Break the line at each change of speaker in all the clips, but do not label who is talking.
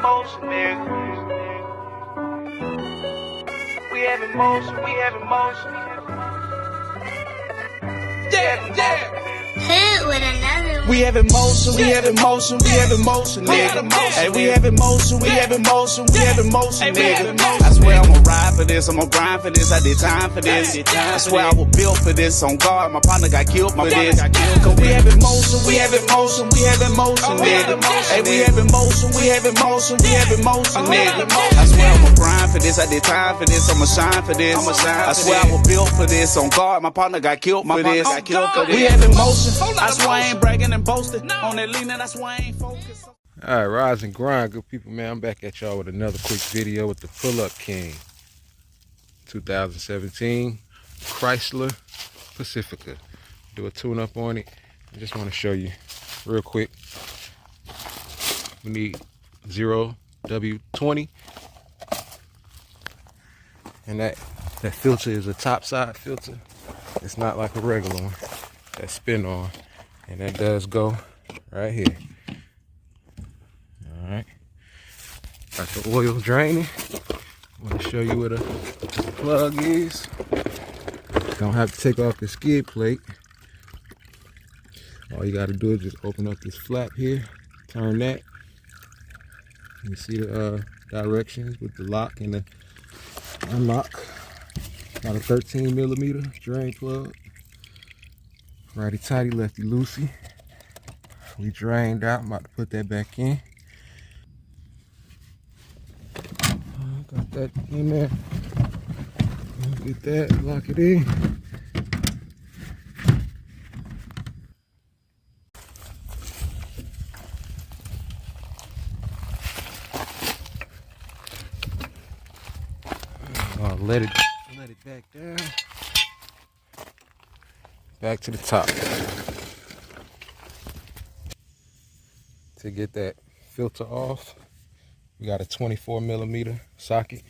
emotion, nigga. We have emotion, we have emotion. Yeah.
Hit with another one.
We have emotion, we have emotion, we have emotion, nigga. Hey, we have emotion, we have emotion, we have emotion, nigga. I swear I'ma ride for this, I'ma grind for this, I did time for this. I swear I was built for this, on guard, my partner got killed for this. Cause we have emotion, we have emotion, we have emotion, nigga. Hey, we have emotion, we have emotion, we have emotion, nigga. I swear I'ma grind for this, I did time for this, I'ma shine for this. I swear I was built for this, on guard, my partner got killed for this. We have emotion, I swear I ain't bragging and boasting. On that leaning, that's why I ain't focused.
All right, rise and grind, good people, man. I'm back at y'all with another quick video with the Pull-Up King 2017 Chrysler Pacifica. Do a tune-up on it. I just want to show you real quick. We need 0W20, and that filter is a topside filter. It's not like a regular one that spin on, and that does go right here. All right, got the oil draining. I'm gonna show you where the plug is. Don't have to take off the skid plate. All you gotta do is just open up this flap here, turn that. You see the directions with the lock and the unlock. Got a 13mm drain plug. Righty tighty, lefty loosey. We drained out. I'm about to put that back in. Got that in there. Get that, lock it in. Let it back down. Back to the top. To get that filter off, we got a 24mm socket.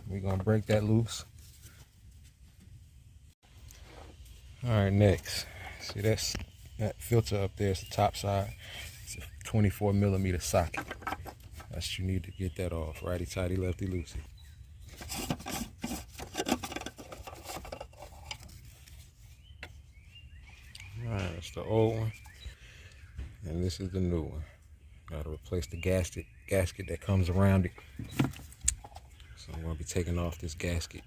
We're gonna break that loose. All right, next. See that filter up there is the top side. It's a 24mm socket. That's what you need to get that off. Righty tighty, lefty loosey. Alright, that's the old one, and this is the new one. Gotta replace the gasket that comes around it. So I'm gonna be taking off this gasket.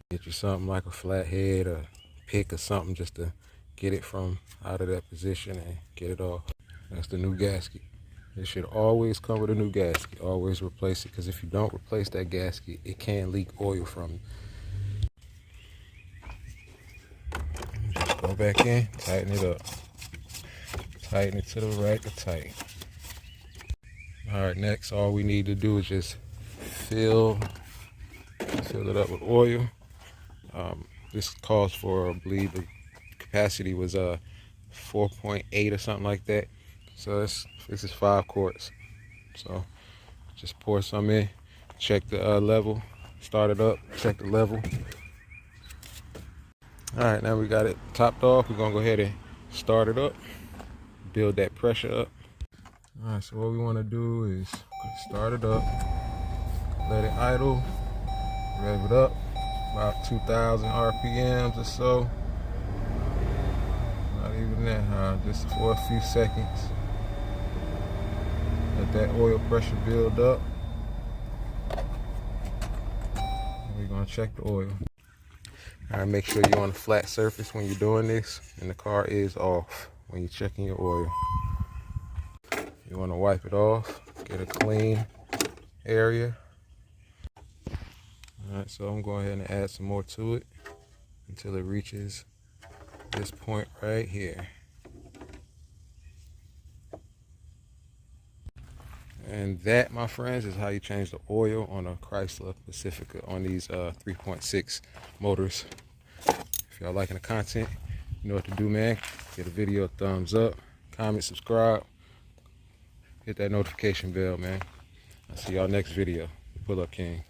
Get you something like a flathead or pick or something just to get it from out of that position and get it off. That's the new gasket. It should always come with a new gasket. Always replace it, because if you don't replace that gasket, it can leak oil from you. Just go back in, tighten it up. Tighten it to the right to tight. Alright, next all we need to do is just fill it up with oil. This calls for, I believe the capacity was 4.8 or something like that. So this is 5 quarts. So just pour some in, check the level, start it up, check the level. All right, now we got it topped off. We're gonna go ahead and start it up, build that pressure up. All right, so what we wanna do is start it up, let it idle, rev it up, about 2,000 RPMs or so. Not even that high, just for a few seconds. Let that oil pressure build up. We're gonna check the oil. All right, make sure you're on a flat surface when you're doing this, and the car is off when you're checking your oil. You wanna wipe it off, get a clean area. All right, so I'm going ahead and add some more to it until it reaches this point right here. And that, my friends, is how you change the oil on a Chrysler Pacifica on these 3.6 motors. If y'all liking the content, you know what to do, man. Get a video a thumbs up, comment, subscribe, hit that notification bell, man. I'll see y'all next video. Pull Up King.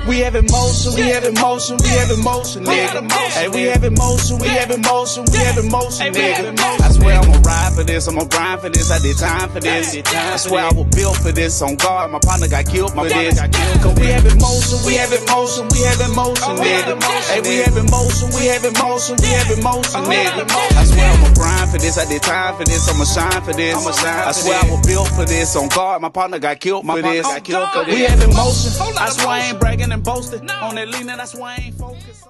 We have emotion, we have emotion, we have emotion, nigga. Hey, we have emotion, we have emotion, we have emotion, nigga. I swear I'ma ride for this, I'ma grind for this, I did time for this. I swear I was built for this, on guard, my partner got killed for this. Cause we have emotion, we have emotion, we have emotion, nigga. Hey, we have emotion, we have emotion, we have emotion, nigga. I swear I'ma grind for this, I did time for this, I'ma shine for this. I swear I was built for this, on guard, my partner got killed for this. We have emotion, I swear I ain't bragging and boasting. On that leaning, I swear I ain't focused.